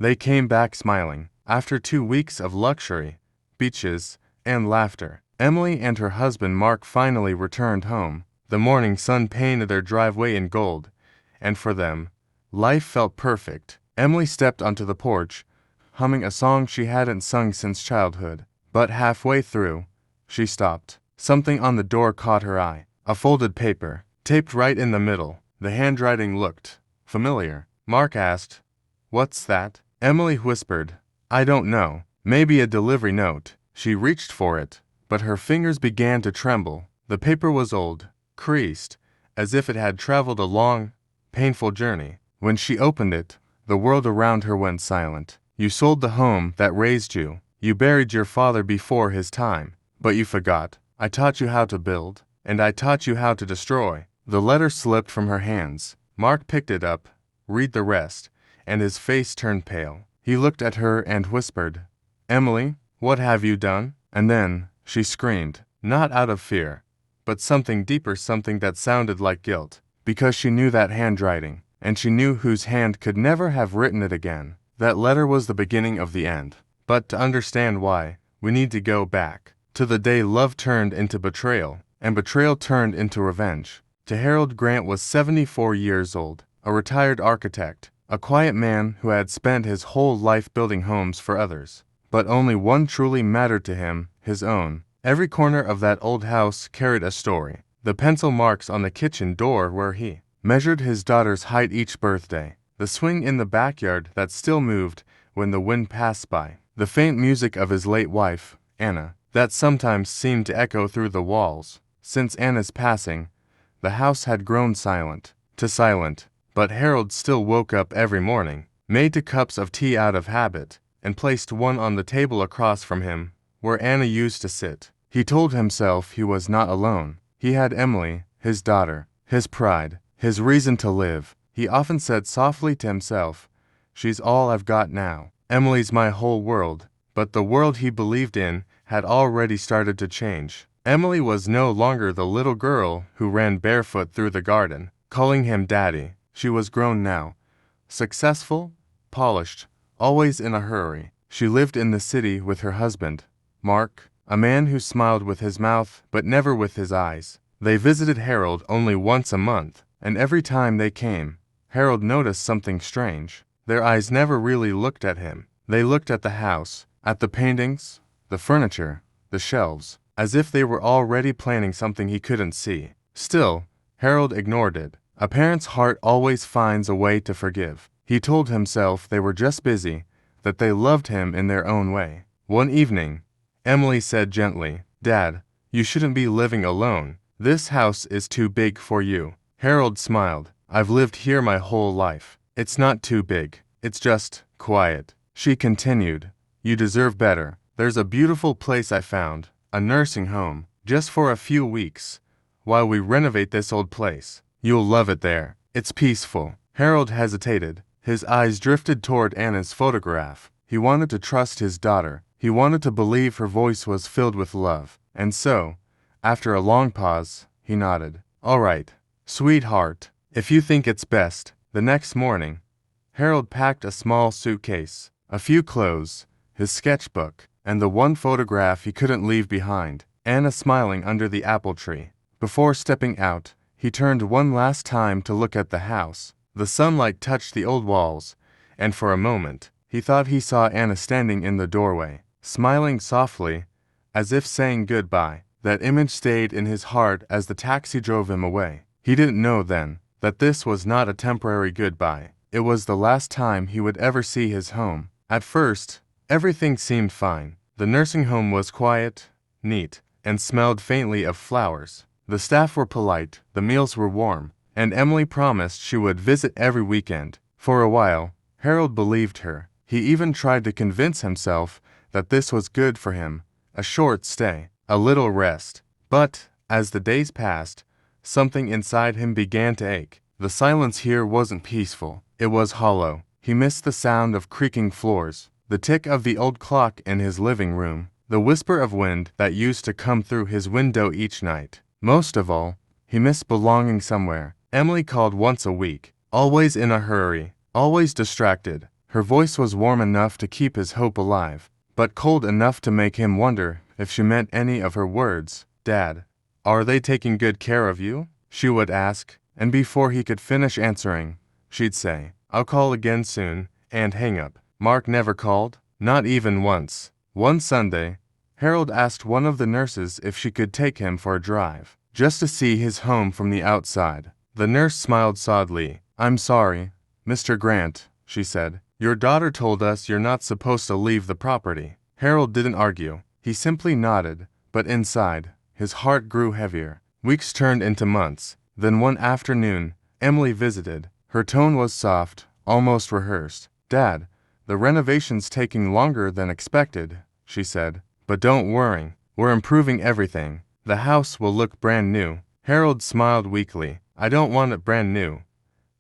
They came back smiling, after 2 weeks of luxury, beaches, and laughter. Emily and her husband Mark finally returned home. The morning sun painted their driveway in gold, and for them, life felt perfect. Emily stepped onto the porch, humming a song she hadn't sung since childhood. But halfway through, she stopped. Something on the door caught her eye. A folded paper, taped right in the middle. The handwriting looked familiar. Mark asked, "What's that?" Emily whispered, "I don't know. Maybe a delivery note." She reached for it, but her fingers began to tremble. The paper was old, creased, as if it had traveled a long, painful journey. When she opened it, the world around her went silent. "You sold the home that raised you. You buried your father before his time. But you forgot. I taught you how to build, and I taught you how to destroy." The letter slipped from her hands. Mark picked it up, read the rest, and his face turned pale. He looked at her and whispered, "Emily, what have you done?" And then she screamed, not out of fear, but something deeper, something that sounded like guilt, because she knew that handwriting, and she knew whose hand could never have written it again. That letter was the beginning of the end. But to understand why, we need to go back to the day love turned into betrayal, and betrayal turned into revenge. To Harold Grant was 74 years old, a retired architect, a quiet man who had spent his whole life building homes for others. But only one truly mattered to him, his own. Every corner of that old house carried a story. The pencil marks on the kitchen door where he measured his daughter's height each birthday. The swing in the backyard that still moved when the wind passed by. The faint music of his late wife, Anna, that sometimes seemed to echo through the walls. Since Anna's passing, the house had grown silent, but Harold still woke up every morning, made 2 cups of tea out of habit, and placed one on the table across from him, where Anna used to sit. He told himself he was not alone. He had Emily, his daughter, his pride, his reason to live. He often said softly to himself, "She's all I've got now. Emily's my whole world." But the world he believed in had already started to change. Emily was no longer the little girl who ran barefoot through the garden, calling him daddy. She was grown now, successful, polished, always in a hurry. She lived in the city with her husband, Mark, a man who smiled with his mouth but never with his eyes. They visited Harold only once a month, and every time they came, Harold noticed something strange. Their eyes never really looked at him. They looked at the house, at the paintings, the furniture, the shelves, as if they were already planning something he couldn't see. Still, Harold ignored it. A parent's heart always finds a way to forgive. He told himself they were just busy, that they loved him in their own way. One evening, Emily said gently, "Dad, you shouldn't be living alone. This house is too big for you." Harold smiled. "I've lived here my whole life. It's not too big. It's just quiet." She continued, "You deserve better. There's a beautiful place I found, a nursing home, just for a few weeks, while we renovate this old place. You'll love it there. It's peaceful." Harold hesitated. His eyes drifted toward Anna's photograph. He wanted to trust his daughter. He wanted to believe her voice was filled with love. And so, after a long pause, he nodded. "All right, sweetheart, if you think it's best." The next morning, Harold packed a small suitcase, a few clothes, his sketchbook, and the one photograph he couldn't leave behind, Anna smiling under the apple tree. Before stepping out, he turned one last time to look at the house. The sunlight touched the old walls, and for a moment, he thought he saw Anna standing in the doorway, smiling softly, as if saying goodbye. That image stayed in his heart as the taxi drove him away. He didn't know then that this was not a temporary goodbye. It was the last time he would ever see his home. At first, everything seemed fine. The nursing home was quiet, neat, and smelled faintly of flowers. The staff were polite, the meals were warm, and Emily promised she would visit every weekend. For a while, Harold believed her. He even tried to convince himself that this was good for him, a short stay, a little rest. But, as the days passed, something inside him began to ache. The silence here wasn't peaceful. It was hollow. He missed the sound of creaking floors, the tick of the old clock in his living room, the whisper of wind that used to come through his window each night. Most of all, he missed belonging somewhere. Emily called once a week, always in a hurry, always distracted. Her voice was warm enough to keep his hope alive, but cold enough to make him wonder if she meant any of her words. "Dad, are they taking good care of you?" she would ask, and before he could finish answering, she'd say, "I'll call again soon," and hang up. Mark never called, not even once. One Sunday, Harold asked one of the nurses if she could take him for a drive, just to see his home from the outside. The nurse smiled sadly. "I'm sorry, Mr. Grant," she said. "Your daughter told us you're not supposed to leave the property." Harold didn't argue. He simply nodded, but inside, his heart grew heavier. Weeks turned into months. Then one afternoon, Emily visited. Her tone was soft, almost rehearsed. "Dad, the renovation's taking longer than expected," she said. "But don't worry, we're improving everything. The house will look brand new." Harold smiled weakly. "I don't want it brand new,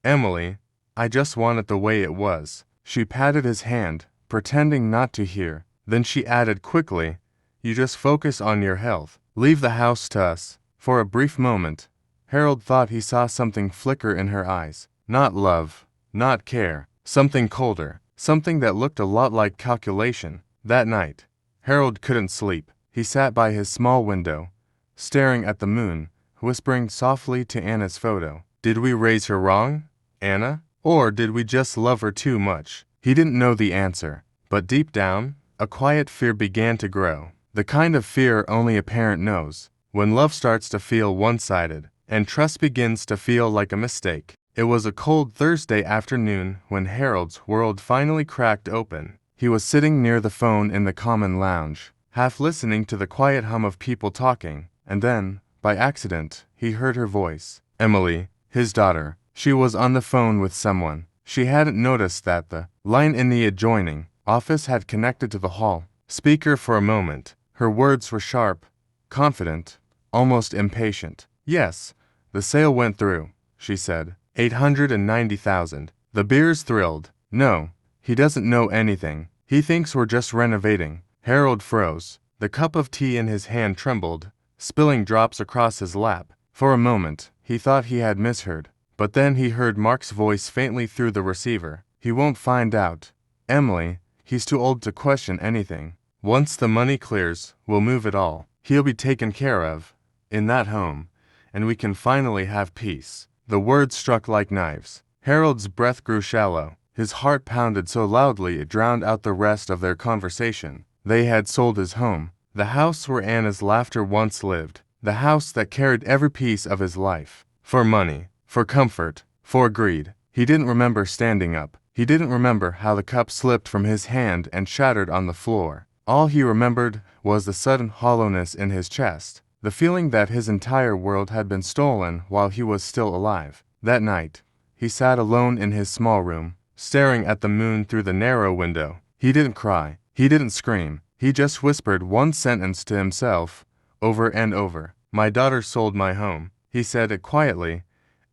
Emily. I just want it the way it was." She patted his hand, pretending not to hear. Then she added quickly, "You just focus on your health. Leave the house to us." For a brief moment, Harold thought he saw something flicker in her eyes. Not love, not care, something colder, something that looked a lot like calculation. That night, Harold couldn't sleep. He sat by his small window, staring at the moon, whispering softly to Anna's photo. Did we raise her wrong, Anna? Or did we just love her too much? He didn't know the answer, but deep down, a quiet fear began to grow. The kind of fear only a parent knows, when love starts to feel one-sided, and trust begins to feel like a mistake. It was a cold Thursday afternoon when Harold's world finally cracked open. He was sitting near the phone in the common lounge, half listening to the quiet hum of people talking, and then, by accident, he heard her voice. Emily, his daughter. She was on the phone with someone. She hadn't noticed that the line in the adjoining office had connected to the hall speaker for a moment. Her words were sharp, confident, almost impatient. "Yes, the sale went through," she said. 890,000. The beers thrilled. "No, he doesn't know anything. He thinks we're just renovating." Harold froze. The cup of tea in his hand trembled, spilling drops across his lap. For a moment, he thought he had misheard. But then he heard Mark's voice faintly through the receiver. "He won't find out, Emily. He's too old to question anything. Once the money clears, we'll move it all. He'll be taken care of, in that home, and we can finally have peace." The words struck like knives. Harold's breath grew shallow. His heart pounded so loudly it drowned out the rest of their conversation. They had sold his home, the house where Anna's laughter once lived, the house that carried every piece of his life. For money, for comfort, for greed. He didn't remember standing up. He didn't remember how the cup slipped from his hand and shattered on the floor. All he remembered was the sudden hollowness in his chest, the feeling that his entire world had been stolen while he was still alive. That night, he sat alone in his small room, staring at the moon through the narrow window. He didn't cry. He didn't scream. He just whispered one sentence to himself, over and over. "My daughter sold my home." He said it quietly,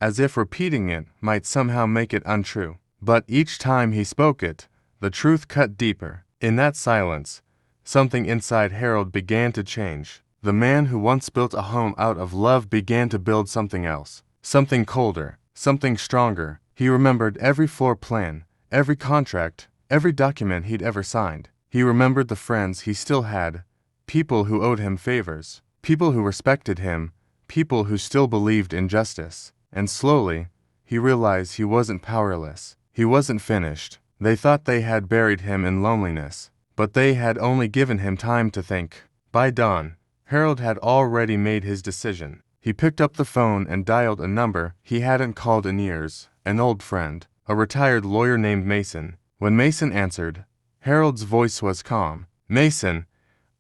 as if repeating it might somehow make it untrue. But each time he spoke it, the truth cut deeper. In that silence, something inside Harold began to change. The man who once built a home out of love began to build something else. Something colder, something stronger. He remembered every floor plan, every contract, every document he'd ever signed. He remembered the friends he still had, people who owed him favors, people who respected him, people who still believed in justice. And slowly, he realized he wasn't powerless. He wasn't finished. They thought they had buried him in loneliness, but they had only given him time to think. By dawn, Harold had already made his decision. He picked up the phone and dialed a number he hadn't called in years, an old friend, a retired lawyer named Mason. When Mason answered, Harold's voice was calm. "Mason,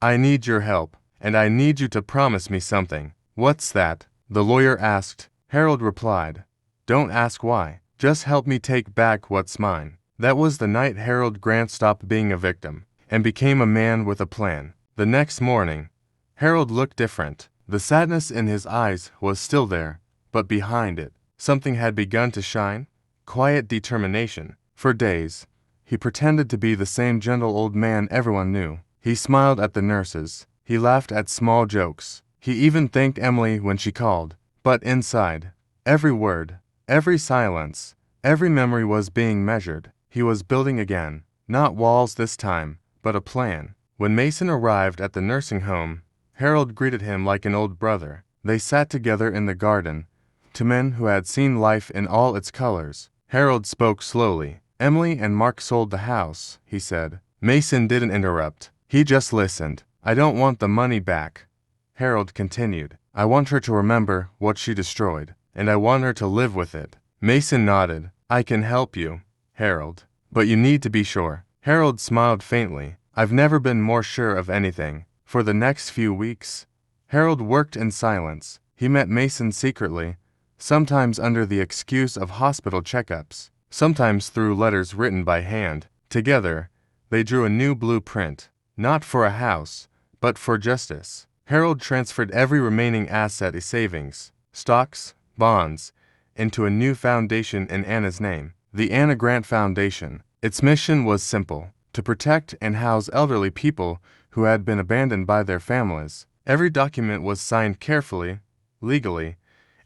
I need your help, and I need you to promise me something." "What's that?" the lawyer asked. Harold replied, "Don't ask why. Just help me take back what's mine." That was the night Harold Grant stopped being a victim and became a man with a plan. The next morning, Harold looked different. The sadness in his eyes was still there, but behind it, something had begun to shine. Quiet determination. For days, he pretended to be the same gentle old man everyone knew. He smiled at the nurses. He laughed at small jokes. He even thanked Emily when she called. But inside, every word, every silence, every memory was being measured. he was building again. Not walls this time, but a plan. When Mason arrived at the nursing home, Harold greeted him like an old brother. They sat together in the garden, two men who had seen life in all its colors. Harold spoke slowly. "Emily and Mark sold the house," he said. Mason didn't interrupt. He just listened. "I don't want the money back," Harold continued. "I want her to remember what she destroyed, and I want her to live with it." Mason nodded. "I can help you, Harold. But you need to be sure." Harold smiled faintly. "I've never been more sure of anything." For the next few weeks, Harold worked in silence. He met Mason secretly, sometimes under the excuse of hospital checkups, sometimes through letters written by hand. Together, they drew a new blueprint, not for a house, but for justice. Harold transferred every remaining asset in savings, stocks, bonds, into a new foundation in Anna's name, the Anna Grant Foundation. Its mission was simple: to protect and house elderly people who had been abandoned by their families. Every document was signed carefully, legally,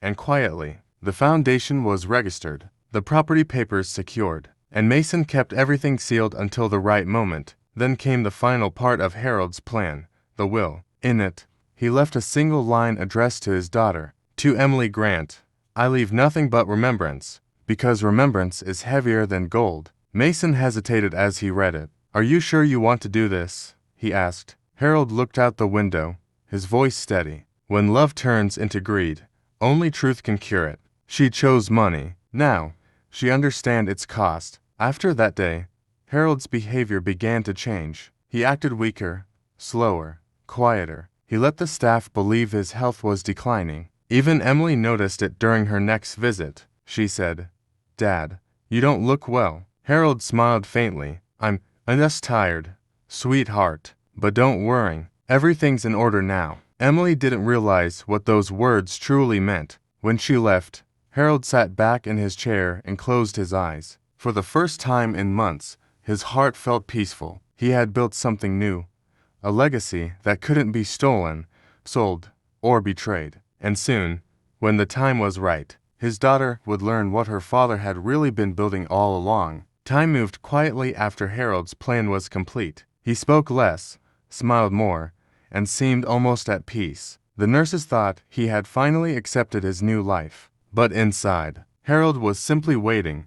and quietly. The foundation was registered, the property papers secured, and Mason kept everything sealed until the right moment. Then came the final part of Harold's plan, the will. In it, he left a single line addressed to his daughter, "To Emily Grant, I leave nothing but remembrance, because remembrance is heavier than gold." Mason hesitated as he read it. "Are you sure you want to do this?" he asked. Harold looked out the window, his voice steady. "When love turns into greed, only truth can cure it." She chose money. Now, she understood its cost. After that day, Harold's behavior began to change. He acted weaker, slower, quieter. He let the staff believe his health was declining. Even Emily noticed it during her next visit. She said, "Dad, you don't look well." Harold smiled faintly. I'm just tired, sweetheart. But don't worry, everything's in order now." Emily didn't realize what those words truly meant. When she left, Harold sat back in his chair and closed his eyes. For the first time in months, his heart felt peaceful. He had built something new, a legacy that couldn't be stolen, sold, or betrayed. And soon, when the time was right, his daughter would learn what her father had really been building all along. Time moved quietly after Harold's plan was complete. He spoke less, smiled more, and seemed almost at peace. The nurses thought he had finally accepted his new life. But inside, Harold was simply waiting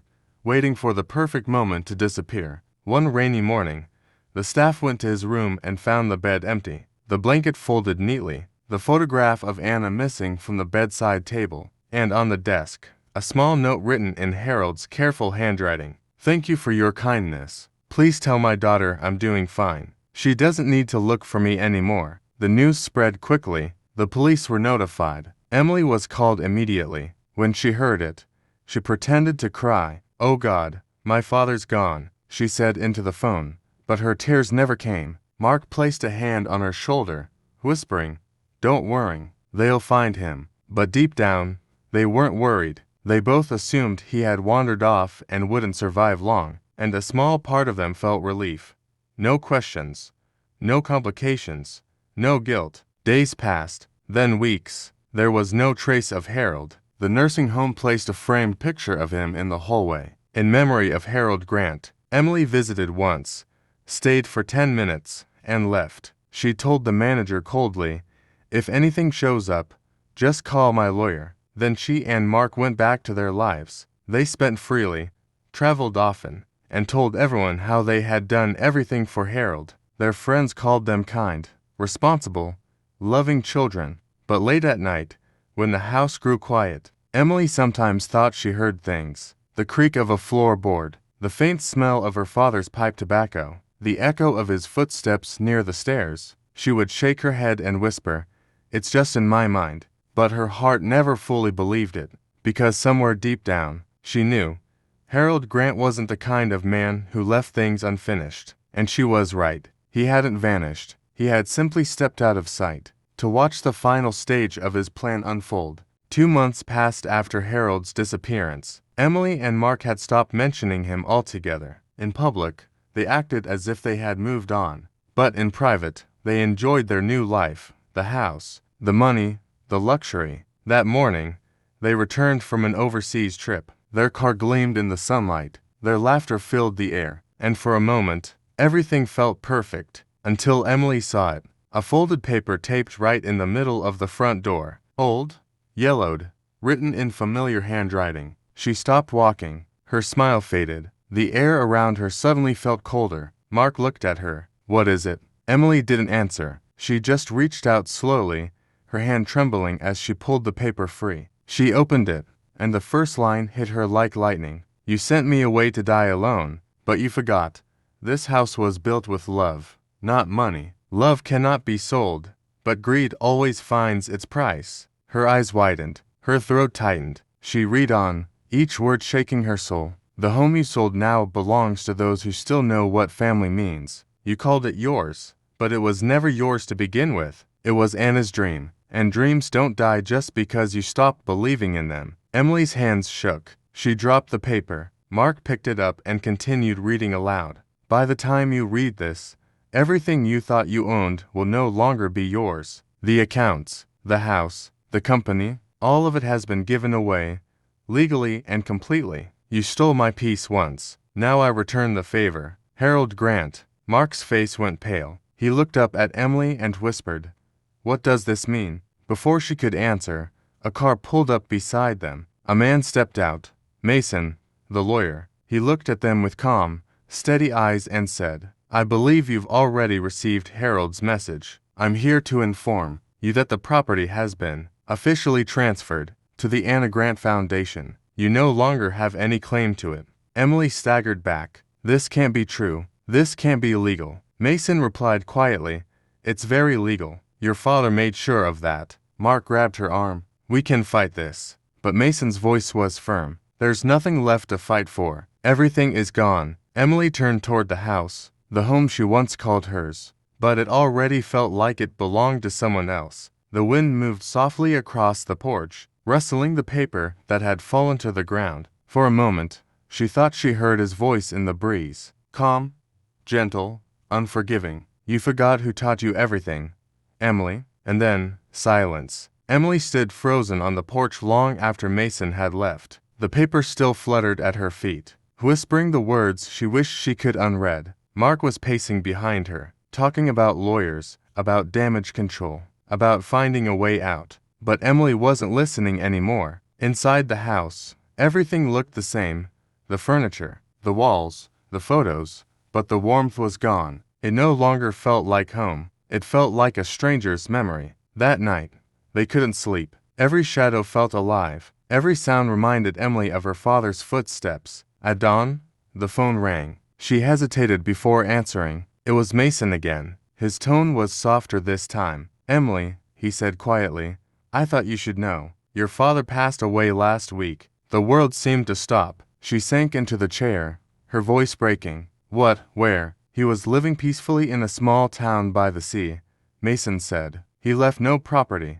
for the perfect moment to disappear. One rainy morning, the staff went to his room and found the bed empty, the blanket folded neatly, the photograph of Anna missing from the bedside table, and on the desk, a small note written in Harold's careful handwriting. "Thank you for your kindness. Please tell my daughter I'm doing fine. She doesn't need to look for me anymore." The news spread quickly. The police were notified. Emily was called immediately. When she heard it, she pretended to cry. "Oh God, my father's gone," she said into the phone. But her tears never came. Mark placed a hand on her shoulder, whispering, "Don't worry, they'll find him." But deep down, they weren't worried. They both assumed he had wandered off and wouldn't survive long, and a small part of them felt relief. No questions, no complications, no guilt. Days passed, then weeks. There was no trace of Harold. The nursing home placed a framed picture of him in the hallway, in memory of Harold Grant. Emily visited once, stayed for 10 minutes, and left. She told the manager coldly, "If anything shows up, just call my lawyer." Then she and Mark went back to their lives. They spent freely, traveled often, and told everyone how they had done everything for Harold. Their friends called them kind, responsible, loving children. But late at night, when the house grew quiet, Emily sometimes thought she heard things. The creak of a floorboard, the faint smell of her father's pipe tobacco, the echo of his footsteps near the stairs. She would shake her head and whisper, "It's just in my mind." But her heart never fully believed it, because somewhere deep down, she knew Harold Grant wasn't the kind of man who left things unfinished. And she was right. He hadn't vanished. He had simply stepped out of sight to watch the final stage of his plan unfold. 2 months passed after Harold's disappearance. Emily and Mark had stopped mentioning him altogether. In public, they acted as if they had moved on. But in private, they enjoyed their new life, the house, the money, the luxury. That morning, they returned from an overseas trip. Their car gleamed in the sunlight. Their laughter filled the air, and for a moment, everything felt perfect, until Emily saw it. A folded paper taped right in the middle of the front door. Old, yellowed, written in familiar handwriting. She stopped walking. Her smile faded. The air around her suddenly felt colder. Mark looked at her. "What is it?" Emily didn't answer. She just reached out slowly, her hand trembling as she pulled the paper free. She opened it, and the first line hit her like lightning. "You sent me away to die alone, but you forgot. This house was built with love, not money. Love cannot be sold, but greed always finds its price." Her eyes widened. Her throat tightened. She read on, each word shaking her soul. "The home you sold now belongs to those who still know what family means. You called it yours, but it was never yours to begin with. It was Anna's dream, and dreams don't die just because you stop believing in them." Emily's hands shook. She dropped the paper. Mark picked it up and continued reading aloud. "By the time you read this, everything you thought you owned will no longer be yours. The accounts, the house, the company, all of it has been given away, legally and completely. You stole my peace once. Now I return the favor. Harold Grant." Mark's face went pale. He looked up at Emily and whispered, "What does this mean?" Before she could answer, a car pulled up beside them. A man stepped out. Mason, the lawyer. He looked at them with calm, steady eyes and said, "I believe you've already received Harold's message. I'm here to inform you that the property has been officially transferred to the Anna Grant Foundation. You no longer have any claim to it." Emily staggered back. "This can't be true. This can't be legal." Mason replied quietly, "It's very legal. Your father made sure of that." Mark grabbed her arm. "We can fight this." But Mason's voice was firm. "There's nothing left to fight for. Everything is gone." Emily turned toward the house, the home she once called hers. But it already felt like it belonged to someone else. The wind moved softly across the porch, rustling the paper that had fallen to the ground. For a moment, she thought she heard his voice in the breeze. Calm, gentle, unforgiving. "You forgot who taught you everything, Emily." And then, silence. Emily stood frozen on the porch long after Mason had left. The paper still fluttered at her feet, whispering the words she wished she could unread. Mark was pacing behind her, talking about lawyers, about damage control, about finding a way out. But Emily wasn't listening anymore. Inside the house, everything looked the same. The furniture, the walls, the photos, but the warmth was gone. It no longer felt like home. It felt like a stranger's memory. That night, they couldn't sleep. Every shadow felt alive. Every sound reminded Emily of her father's footsteps. At dawn, the phone rang. She hesitated before answering. It was Mason again. His tone was softer this time. "Emily," he said quietly, "I thought you should know. Your father passed away last week." The world seemed to stop. She sank into the chair, her voice breaking. "What? Where?" "He was living peacefully in a small town by the sea," Mason said. "He left no property,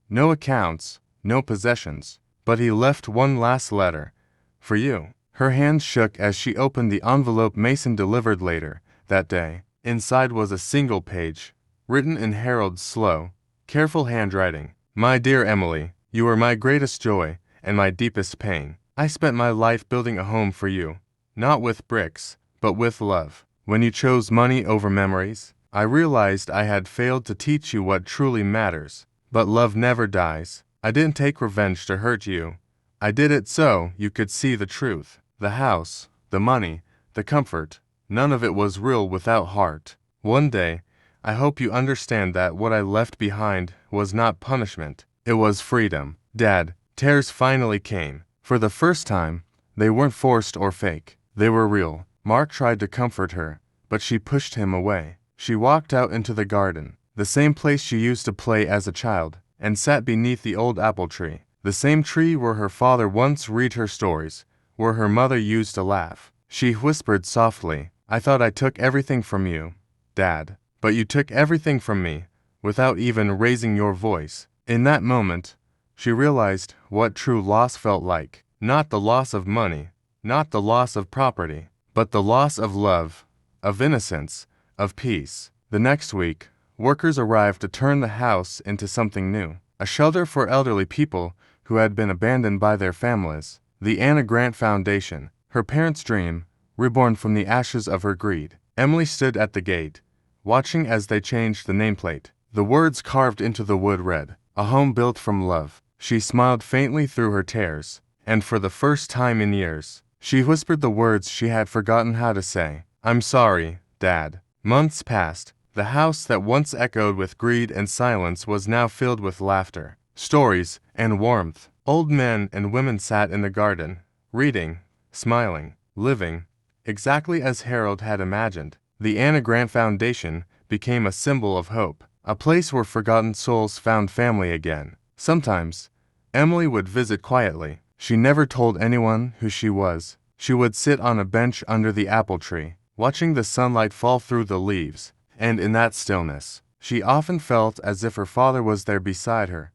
no accounts, no possessions. But he left one last letter. For you." Her hands shook as she opened the envelope Mason delivered later that day. Inside was a single page, written in Harold's slow, careful handwriting. "My dear Emily, you were my greatest joy and my deepest pain. I spent my life building a home for you, not with bricks, but with love. When you chose money over memories, I realized I had failed to teach you what truly matters. But love never dies. I didn't take revenge to hurt you. I did it so you could see the truth. The house, the money, the comfort, none of it was real without heart. One day, I hope you understand that what I left behind was not punishment. It was freedom." Dad, tears finally came. For the first time, they weren't forced or fake. They were real. Mark tried to comfort her, but she pushed him away. She walked out into the garden, the same place she used to play as a child, and sat beneath the old apple tree. The same tree where her father once read her stories, where her mother used to laugh. She whispered softly, "I thought I took everything from you, Dad. But you took everything from me, without even raising your voice." In that moment, she realized what true loss felt like. Not the loss of money, not the loss of property, but the loss of love, of innocence, of peace. The next week, workers arrived to turn the house into something new. A shelter for elderly people who had been abandoned by their families. The Anna Grant Foundation, her parents' dream, reborn from the ashes of her greed. Emily stood at the gate, watching as they changed the nameplate. The words carved into the wood read, "A home built from love." She smiled faintly through her tears, and for the first time in years, she whispered the words she had forgotten how to say. "I'm sorry, Dad." Months passed. The house that once echoed with greed and silence was now filled with laughter, stories, and warmth. Old men and women sat in the garden, reading, smiling, living, exactly as Harold had imagined. The Anna Grant Foundation became a symbol of hope, a place where forgotten souls found family again. Sometimes, Emily would visit quietly. She never told anyone who she was. She would sit on a bench under the apple tree, watching the sunlight fall through the leaves, and in that stillness, she often felt as if her father was there beside her,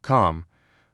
calm,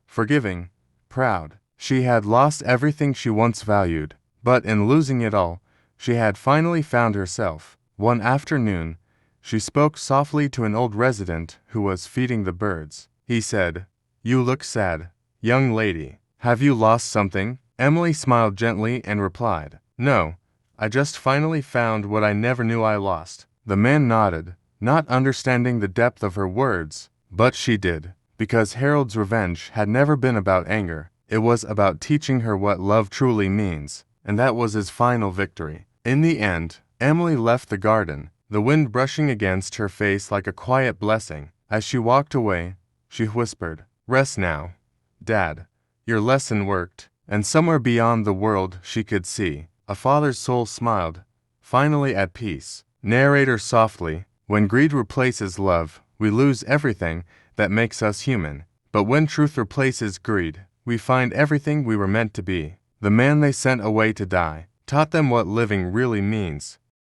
forgiving, proud. She had lost everything she once valued, but in losing it all, she had finally found herself. One afternoon, she spoke softly to an old resident who was feeding the birds. He said, "You look sad, young lady. Have you lost something?" Emily smiled gently and replied, "No, I just finally found what I never knew I lost." The man nodded, not understanding the depth of her words, but she did, because Harold's revenge had never been about anger. It was about teaching her what love truly means, and that was his final victory. In the end, Emily left the garden, the wind brushing against her face like a quiet blessing. As she walked away, she whispered, "Rest now, Dad. Your lesson worked." And somewhere beyond the world she could see, a father's soul smiled, finally at peace. Narrator softly, when greed replaces love, we lose everything that makes us human. But when truth replaces greed, we find everything we were meant to be. The man they sent away to die taught them what living really means.